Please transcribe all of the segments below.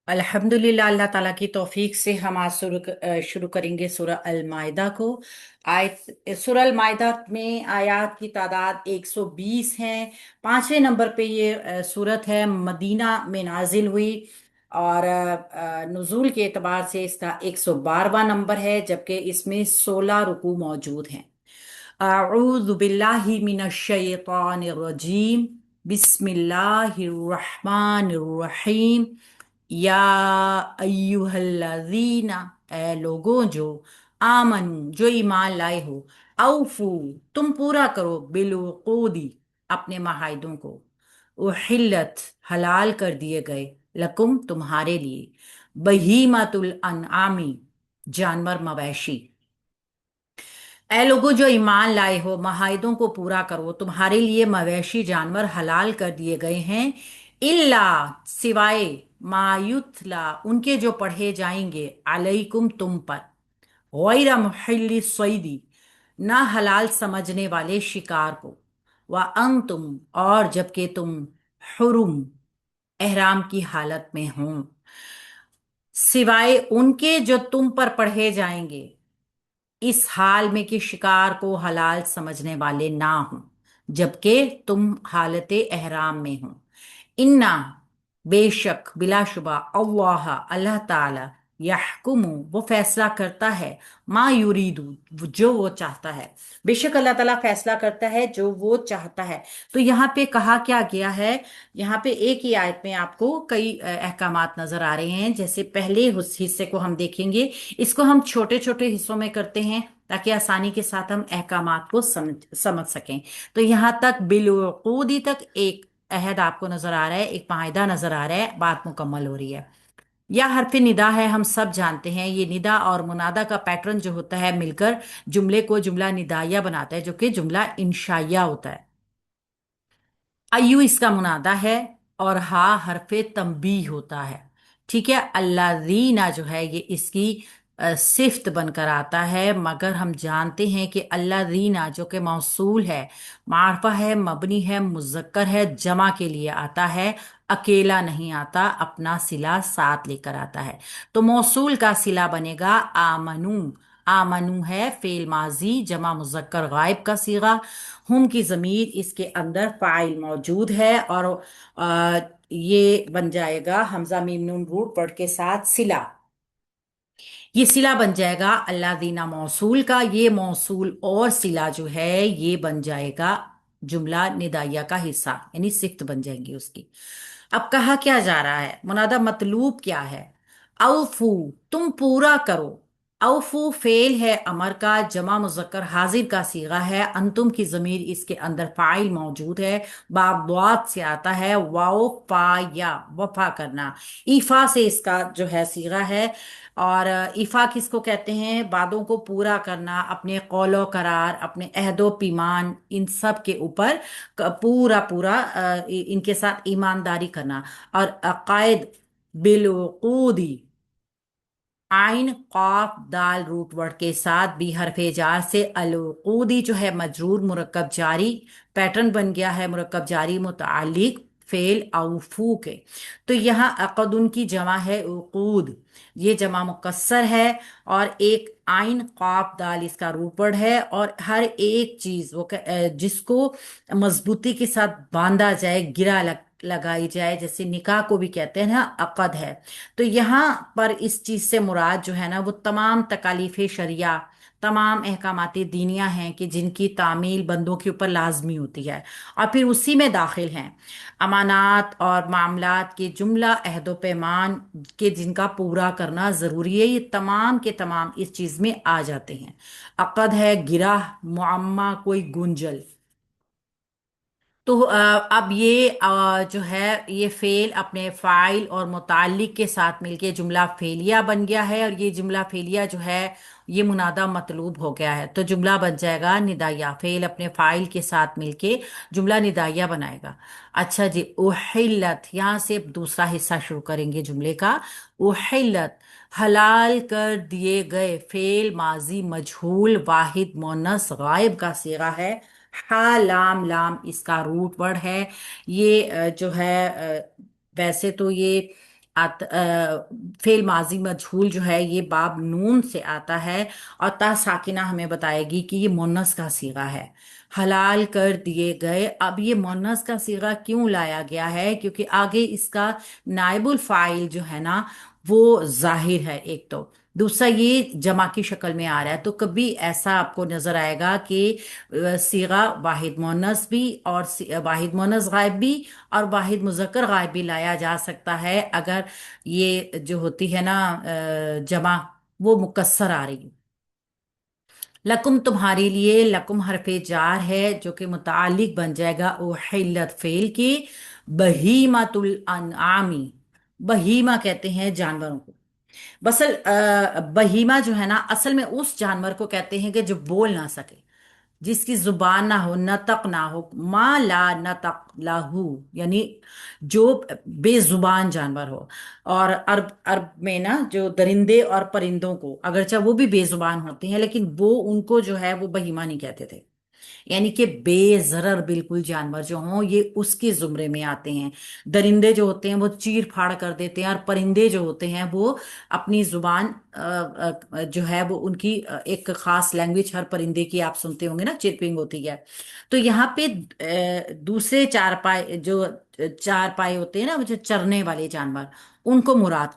अल्हम्दुलिल्लाह, अल्लाह ताला की तौफीक से हम आज शुरू करेंगे सूरह अल माइदा को। आयत सूरह अल माइदा में आयात की तादाद 120 है। पांचवें नंबर पे ये सूरत है, मदीना में नाजिल हुई। और नुज़ूल के एतबार से इसका 112वां नंबर है, जबकि इसमें 16 रुकू मौजूद हैं। अऊज़ु बिल्लाहि मिनश शैतानिर रजीम। बिस्मिल्लाहिर रहमानिर रहीम। या अय्युहल्लज़ीना, ए लोगों जो आमनू जो ईमान लाए हो, औफू तुम पूरा करो, बिलउकूदी अपने माहिदों को, उहिल्लत हलाल कर दिए गए, लकुम तुम्हारे लिए, बहीमातुल अनआमी जानवर मवेशी। ऐ लोगों जो ईमान लाए हो, माहिदों को पूरा करो, तुम्हारे लिए मवेशी जानवर हलाल कर दिए गए हैं। इल्ला सिवाय मायुतला उनके जो पढ़े जाएंगे, अलैकुम तुम पर, गैर मुहिल्ली सैदी ना हलाल समझने वाले शिकार को, व तुम और जबकि तुम हुरुम एहराम की हालत में हो, सिवाय उनके जो तुम पर पढ़े जाएंगे, इस हाल में कि शिकार को हलाल समझने वाले ना हो जबकि तुम हालत एहराम में हो। इन्ना बेशक बिलाशुबा अल्लाह अल्लाह ताला यहकुमु वो फैसला करता है, मा युरीदू जो वो चाहता है। बेशक अल्लाह ताला फैसला करता है जो वो चाहता है। तो यहाँ पे कहा क्या गया है? यहाँ पे एक ही आयत में आपको कई अहकामात नजर आ रहे हैं। जैसे पहले उस हिस्से को हम देखेंगे, इसको हम छोटे छोटे हिस्सों में करते हैं ताकि आसानी के साथ हम अहकामात को समझ सकें। तो यहाँ तक बिलउकूदी तक एक अहद आपको नजर आ रहा है, एक माहिदा नजर आ रहा है, बात मुकम्मल हो रही है। या हरफ निदा है, हम सब जानते हैं ये निदा और मुनादा का पैटर्न जो होता है मिलकर जुमले को जुमला निदाया बनाता है, जो कि जुमला इंशाइया होता है। अयु इसका मुनादा है और हा हरफे तंबीह होता है। ठीक है, अल्लाज़ीना जो है ये इसकी सिफ्त बनकर आता है, मगर हम जानते हैं कि अल्लाज़ीना जो कि मौसूल है, मारफा है, मबनी है, मुज़क्कर है, जमा के लिए आता है, अकेला नहीं आता, अपना सिला साथ लेकर आता है। तो मौसूल का सिला बनेगा आमनू। आमनू है फेल माजी जमा मुज़क्कर गायब का सीगा। हुम की ज़मीर इसके अंदर फाइल मौजूद है, और ये बन जाएगा हमजा मीम नून रूट वर्ड के साथ सिला। ये सिला बन जाएगा अल्लाह दीना मौसूल का। ये मौसूल और सिला जो है ये बन जाएगा जुमला निदाइया का हिस्सा, यानी सिफ्त बन जाएंगी उसकी। अब कहा क्या जा रहा है, मुनादा मतलूब क्या है? औफू तुम पूरा करो। औफू फेल है अमर का, जमा मुजक्कर हाजिर का सीगा है, अंतुम की जमीर इसके अंदर फाइल मौजूद है, बात से आता है, वाओ फा या वफा करना। ईफा से इसका जो है सीगा है। और इफा किसको कहते हैं? बातों को पूरा करना, अपने कौलो करार, अपने अहदो पीमान, इन सब के ऊपर पूरा पूरा इनके साथ ईमानदारी करना। और अकायद बिलउकूदी, आइन कॉफ दाल रूट वर्ड के साथ भी हरफे जार से अलउकूदी जो है मजरूर मुरक्कब जारी पैटर्न बन गया है, मुरक्कब जारी मुतालिक फेल औफू के। तो यहाँ अकदुन की जमा है उकूद, ये जमा मुकस्सर है, और एक आइन कॉफ दाल इसका रूट वर्ड है। और हर एक चीज वो जिसको मजबूती के साथ बांधा जाए, गिरा लगाई जाए, जैसे निकाह को भी कहते हैं ना अकद है। तो यहाँ पर इस चीज से मुराद जो है ना वो तमाम तकालीफ शरिया, तमाम अहकामात दीनिया हैं कि जिनकी तामील बंदों के ऊपर लाजमी होती है। और फिर उसी में दाखिल हैं अमानात और मामलात के जुमला अहदो पैमान के जिनका पूरा करना ज़रूरी है। ये तमाम के तमाम इस चीज़ में आ जाते हैं। अकद है गिरा, मुअम्मा कोई गुंजल। तो अब ये जो है ये फेल अपने फाइल और मुतालिक के साथ मिलके जुमला फेलिया बन गया है, और ये जुमला फेलिया जो है ये मुनादा मतलूब हो गया है। तो जुमला बन जाएगा निदाया, फेल अपने फाइल के साथ मिलके जुमला निदाया बनाएगा। अच्छा जी, उहिल्लत, यहाँ से दूसरा हिस्सा शुरू करेंगे जुमले का। उहिल्लत हलाल कर दिए गए, फेल माजी मजहूल वाहिद मोनस गायब का सीगा है। हा लाम, लाम इसका रूट वर्ड है। ये जो है वैसे तो ये फेल माजी मजहूल जो है ये बाब नून से आता है, और ता साकिना हमें बताएगी कि ये मुन्नस का सीगा है। हलाल कर दिए गए, अब ये मुन्नस का सीगा क्यों लाया गया है? क्योंकि आगे इसका नाइबुल फाइल जो है ना वो जाहिर है एक तो, दूसरा ये जमा की शक्ल में आ रहा है। तो कभी ऐसा आपको नजर आएगा कि सीगा वाहिद मुन्नस भी और वाहिद मुन्नस गायब भी और वाहिद मुजक्कर गायब भी लाया जा सकता है, अगर ये जो होती है ना जमा वो मुकस्सर आ रही है। लकुम तुम्हारे लिए, लकुम हरफे जार है जो कि मुतालिक बन जाएगा उहिल्लत फेल की, बहीमातुल अनआमी। बहीमा कहते हैं जानवरों को। बसल बहीमा जो है ना असल में उस जानवर को कहते हैं कि जो बोल ना सके, जिसकी जुबान ना हो, नतक ना हो, मा ला नतक लाहू, यानी जो बेजुबान जानवर हो। और अरब अरब में ना जो दरिंदे और परिंदों को अगरचे वो भी बेजुबान होते हैं, लेकिन वो उनको जो है वो बहीमा नहीं कहते थे। यानी कि बेजरर बिल्कुल जानवर जो हों ये उसके जुमरे में आते हैं। दरिंदे जो होते हैं वो चीर फाड़ कर देते हैं, और परिंदे जो होते हैं वो अपनी जुबान जो है वो उनकी एक खास लैंग्वेज हर परिंदे की आप सुनते होंगे ना, चिरपिंग होती है। तो यहाँ पे दूसरे चार पाए जो चार पाए होते हैं ना, वो जो चरने वाले जानवर, उनको मुराद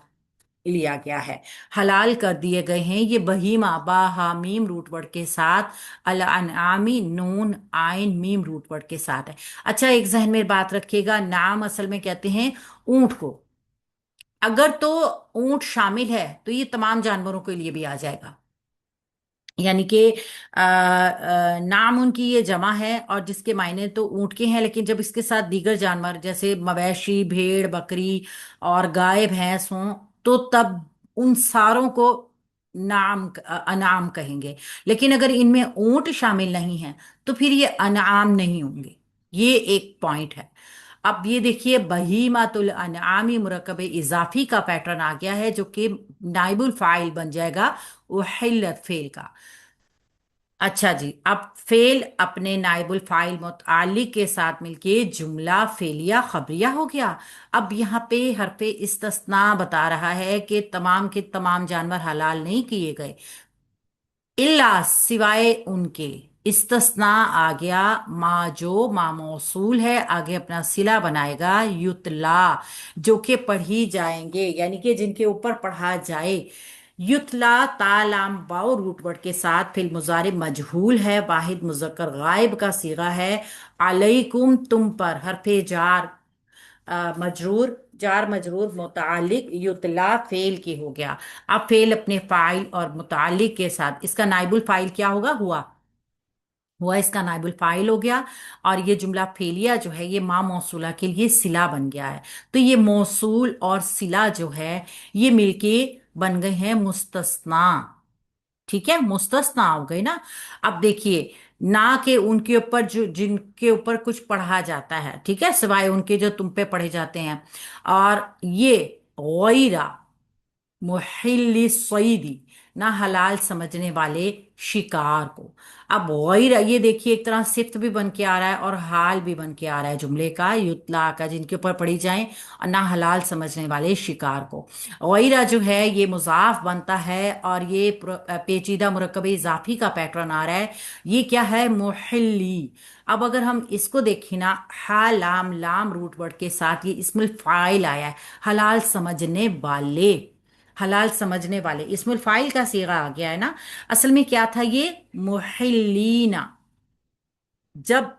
लिया गया है। हलाल कर दिए गए हैं ये बहीमा, बा हा मीम रूट वर्ड के साथ, अल अनआमी नून आइन मीम रूट वर्ड के साथ है। अच्छा, एक जहन में बात रखिएगा, नाम असल में कहते हैं ऊंट को। अगर तो ऊंट शामिल है तो ये तमाम जानवरों के लिए भी आ जाएगा। यानी कि नाम उनकी ये जमा है और जिसके मायने तो ऊंट के हैं, लेकिन जब इसके साथ दीगर जानवर जैसे मवेशी, भेड़, बकरी और गाय, भैंस हों तो तब उन सारों को नाम अनाम कहेंगे। लेकिन अगर इनमें ऊंट शामिल नहीं है तो फिर ये अनाम नहीं होंगे। ये एक पॉइंट है। अब ये देखिए, बहीमातुल अनआमी मुरकब इजाफी का पैटर्न आ गया है जो कि नाइबुल फाइल बन जाएगा उहिल्लत फेल का। अच्छा जी, अब फेल अपने नाइबुल फाइल मुतअल्लिक के साथ मिलके जुमला फेलिया खबरिया हो गया। अब यहाँ पे हरफे इस्तिस्ना बता रहा है कि तमाम के तमाम जानवर हलाल नहीं किए गए, इल्ला सिवाय उनके। इस्तिस्ना आ गया, मा जो मा मौसूल है आगे अपना सिला बनाएगा, युतला जो कि पढ़ी जाएंगे, यानी कि जिनके ऊपर पढ़ा जाए। युतला तालाम बाउ रूट वर्ड के साथ फिल मुजारे मजहूल है, वाहिद मुजक्कर गायब का सीगा है। अलैकुम तुम पर, हरफे जार मजरूर, जार मजरूर मुतालिक युतला फेल की हो गया। अब फेल अपने फाइल और मुतालिक के साथ, इसका नाइबुल फाइल क्या होगा? हुआ। हुआ इसका नाइबुल फाइल हो गया। और ये जुमला फेलिया जो है ये मा मौसूला के लिए सिला बन गया है। तो ये मौसूल और सिला जो है ये मिलके बन गए हैं मुस्तस्ना। ठीक है, मुस्तस्ना हो गई ना। अब देखिए, ना के उनके ऊपर जो जिनके ऊपर कुछ पढ़ा जाता है, ठीक है, सिवाय उनके जो तुम पे पढ़े जाते हैं। और ये गैरा मुहिल्ली सईदी, ना हलाल समझने वाले शिकार को। अब गैर, ये देखिए एक तरह सिफ्त भी बन के आ रहा है और हाल भी बन के आ रहा है जुमले का, युतला का, जिनके ऊपर पढ़ी जाए, और ना हलाल समझने वाले शिकार को। गैरा जो है ये मुजाफ बनता है और ये पेचीदा मुरक्कब इजाफी का पैटर्न आ रहा है। ये क्या है? मुहिल्ली। अब अगर हम इसको देखें ना, हा लाम लाम रूट वर्ड के साथ ये इसमुल फाइल आया है, हलाल समझने वाले। हलाल समझने वाले इसमुल फाइल का सीगा आ गया है ना। असल में क्या था ये? मुहिल्लीना। जब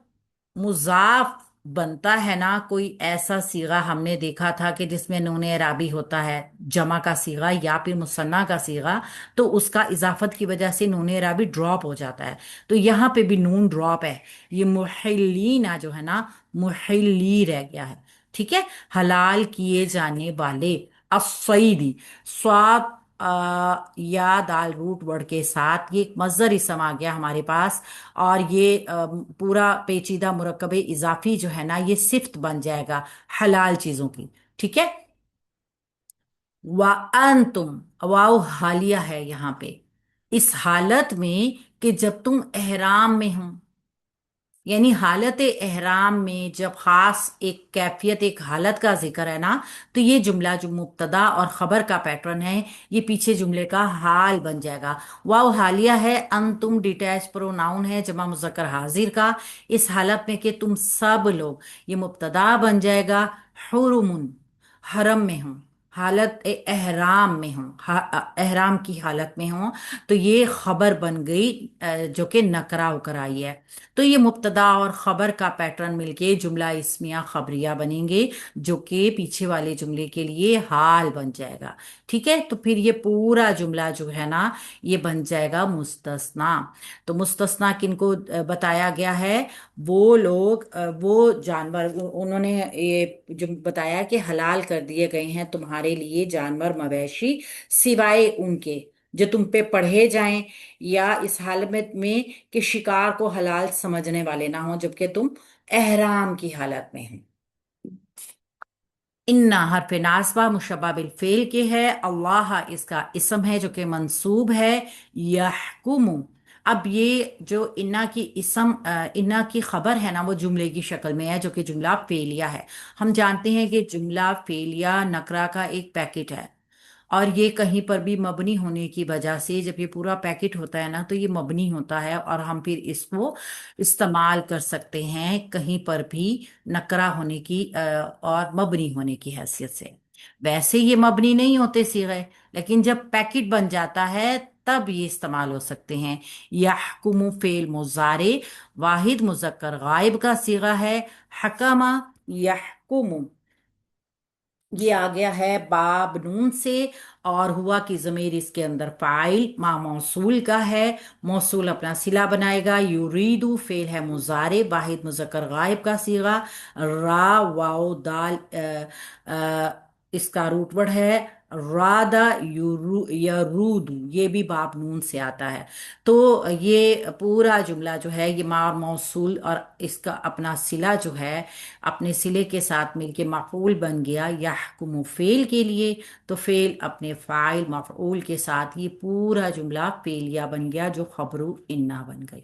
मुजाफ बनता है ना कोई ऐसा सीगा, हमने देखा था कि जिसमें नून एराबी होता है, जमा का सीगा या फिर मुसन्ना का सीगा, तो उसका इजाफत की वजह से नून एराबी ड्रॉप हो जाता है। तो यहाँ पे भी नून ड्रॉप है। ये मुहिल्लीना जो है ना मुहिल्ली रह गया है। ठीक है, हलाल किए जाने वाले। असईदी, स्वाद या दाल रूट वर्ड के साथ ये एक मज़दर इसम आ गया हमारे पास। और ये पूरा पेचीदा मुरक्कब इजाफी जो है ना ये सिफ्त बन जाएगा हलाल चीजों की। ठीक है। वा तुम, वाओ हालिया है यहाँ पे, इस हालत में कि जब तुम एहराम में हो। यानी हालत एहराम में जब खास एक कैफियत, एक हालत का जिक्र है ना, तो ये जुमला जो मुब्तदा और खबर का पैटर्न है, ये पीछे जुमले का हाल बन जाएगा। वाव हालिया है, अन तुम डिटैच प्रोनाउन है जमा मुज़क्कर हाजिर का। इस हालत में कि तुम सब लोग, ये मुब्तदा बन जाएगा हुरुमुन, हरम में हूँ, हालत एहराम में हूँ, एहराम की हालत में हूँ। तो ये खबर बन गई जो कि नकरा होकर आई है। तो ये मुब्तदा और खबर का पैटर्न मिलके जुमला इस्मिया खबरिया बनेंगे, जो कि पीछे वाले जुमले के लिए हाल बन जाएगा। ठीक है, तो फिर ये पूरा जुमला जो है ना, ये बन जाएगा मुस्तस्ना। तो मुस्तस्ना किनको बताया गया है? वो लोग, वो जानवर, उन्होंने ये जो बताया कि हलाल कर दिए गए हैं तुम्हारे लिए जानवर मवेशी, सिवाय उनके जो तुम पे पढ़े जाएं, या इस हालत में कि शिकार को हलाल समझने वाले ना हो जबकि तुम एहराम की हालत में हो। इन्ना हरफ नासबा मुशब्बा बिल फेल के है, अल्लाह इसका इसम है जो कि मंसूब है, यहकुमु। अब ये जो इन्ना की इसम, इन्ना की खबर है ना, वो जुमले की शक्ल में है जो कि जुमला फेलिया है। हम जानते हैं कि जुमला फेलिया नकरा का एक पैकेट है, और ये कहीं पर भी मबनी होने की वजह से, जब ये पूरा पैकेट होता है ना, तो ये मबनी होता है और हम फिर इसको इस्तेमाल कर सकते हैं कहीं पर भी नकरा होने की और मबनी होने की हैसियत से। वैसे ये मबनी नहीं होते सीगे, लेकिन जब पैकेट बन जाता है तब ये इस्तेमाल हो सकते हैं। यहकुमु फेल मुजारे, वाहिद मुजक्कर गायब का सीगा है। हकमा यहकुमु, ये आ गया है बाब नून से, और हुआ कि जमीर इसके अंदर फाइल मा मौसूल का है। मौसूल अपना सिला बनाएगा। युरीदु फेल है मुजारे, वाहिद मुजक्कर गायब का सीगा। रा वाओ दाल इसका रूट वर्ड है। रादा यरूदु, ये भी बाब नून से आता है। तो ये पूरा जुमला जो है, ये मा और मौसूल और इसका अपना सिला जो है, अपने सिले के साथ मिलके मफूल बन गया यहकुमु फेल के लिए। तो फेल अपने फाइल मफूल के साथ ये पूरा जुमला फेलिया बन गया, जो खबरू इन्ना बन गई।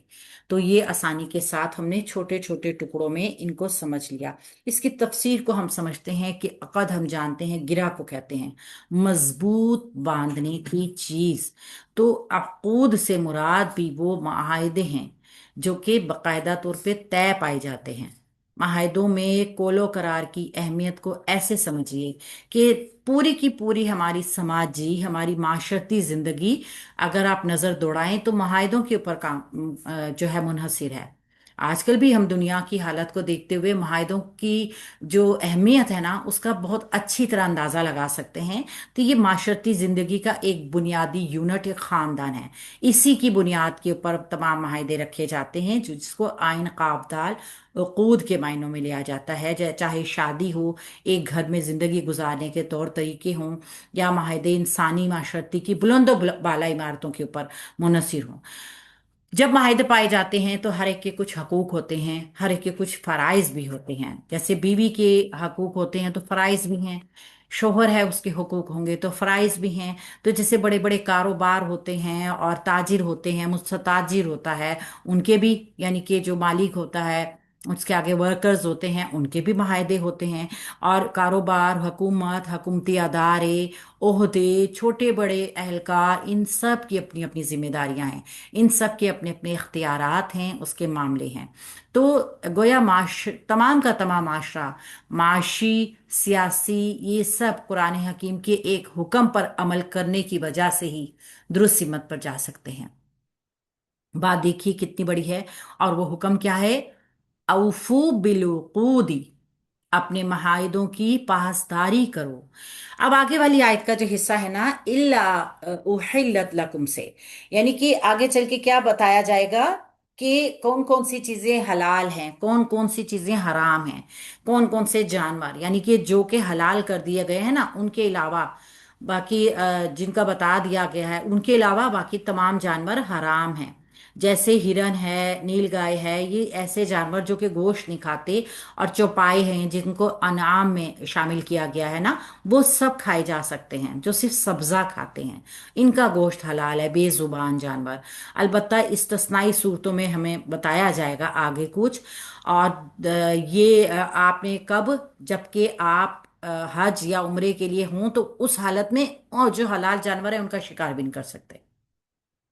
तो ये आसानी के साथ हमने छोटे छोटे टुकड़ों में इनको समझ लिया। इसकी तफसीर को हम समझते हैं कि अक़द हम जानते हैं गिरा को कहते हैं, मजबूत बांधने की चीज। तो अक़ूद से मुराद भी वो माहदे हैं जो कि बाकायदा तौर पे तय पाए जाते हैं। माहिदों में कोलो करार की अहमियत को ऐसे समझिए कि पूरी की पूरी हमारी समाजी, हमारी माशरती जिंदगी, अगर आप नजर दौड़ाएं तो माहिदों के ऊपर काम जो है मुनहसिर है। आजकल भी हम दुनिया की हालत को देखते हुए माहिदों की जो अहमियत है ना, उसका बहुत अच्छी तरह अंदाजा लगा सकते हैं। तो ये माशरती जिंदगी का एक बुनियादी यूनिट, एक खानदान है। इसी की बुनियाद के ऊपर तमाम माहिदे रखे जाते हैं, जिसको आइन काबदाल उकूद के मायनों में लिया जाता है। चाहे शादी हो, एक घर में जिंदगी गुजारने के तौर तरीके हों, या माहदे इंसानी माशरती की बुलंद बाला इमारतों के ऊपर मुनसिर हों। जब माहिदे पाए जाते हैं तो हर एक के कुछ हकूक होते हैं, हर एक के कुछ फराइज भी होते हैं। जैसे बीवी के हकूक होते हैं तो फराइज भी हैं, शोहर है उसके हुकूक होंगे तो फराइज भी हैं। तो जैसे बड़े बड़े कारोबार होते हैं और ताजिर होते हैं, मुस्तताजिर होता है, उनके भी, यानी कि जो मालिक होता है उसके आगे वर्कर्स होते हैं, उनके भी माहदे होते हैं। और कारोबार, हुकूमत, हुकूमती अदारे, ओहदे, छोटे बड़े एहलकार, इन सब की अपनी अपनी जिम्मेदारियां हैं, इन सब के अपने अपने इख्तियारात हैं, उसके मामले हैं। तो गोया तमाम का तमाम माशरा, माशी, सियासी, ये सब कुरान हकीम के एक हुक्म पर अमल करने की वजह से ही दुरुस्त सिमत पर जा सकते हैं। बात देखिए कितनी बड़ी है। और वो हुक्म क्या है? औफू बिलुकूदी, अपने महाइदों की पासदारी करो। अब आगे वाली आयत का जो हिस्सा है ना, इल्ला उहिल्लत लकुम से, यानी कि आगे चल के क्या बताया जाएगा कि कौन कौन सी चीजें हलाल हैं, कौन कौन सी चीजें हराम हैं, कौन कौन से जानवर, यानी कि जो के हलाल कर दिए गए हैं ना, उनके अलावा बाकी जिनका बता दिया गया है, उनके अलावा बाकी तमाम जानवर हराम हैं। جیسے ہرن ہے، نیل گائے ہے، یہ ایسے جانور جو کہ گوشت نہیں کھاتے، اور چوپائے ہیں جن کو انعام میں شامل کیا گیا ہے نا، وہ سب کھائے جا سکتے ہیں، جو صرف سبزہ کھاتے ہیں ان کا گوشت حلال ہے، بے زبان جانور۔ البتہ استثنائی صورتوں میں ہمیں بتایا جائے گا آگے کچھ۔ اور یہ آپ نے کب، جبکہ آپ حج یا عمرے کے لیے ہوں تو اس حالت میں، اور جو حلال جانور ہے ان کا شکار بھی نہیں کر سکتے۔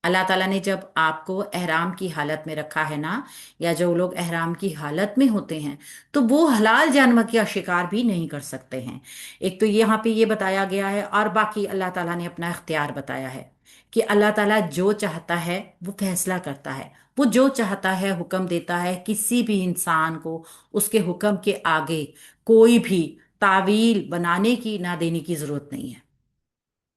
اللہ تعالیٰ نے جب آپ کو احرام کی حالت میں رکھا ہے نا، یا جو لوگ احرام کی حالت میں ہوتے ہیں، تو وہ حلال جانور کا شکار بھی نہیں کر سکتے ہیں۔ ایک تو یہاں پہ یہ بتایا گیا ہے، اور باقی اللہ تعالیٰ نے اپنا اختیار بتایا ہے کہ اللہ تعالیٰ جو چاہتا ہے وہ فیصلہ کرتا ہے، وہ جو چاہتا ہے حکم دیتا ہے، کسی بھی انسان کو اس کے حکم کے آگے کوئی بھی تعویل بنانے کی، نہ دینے کی ضرورت نہیں ہے۔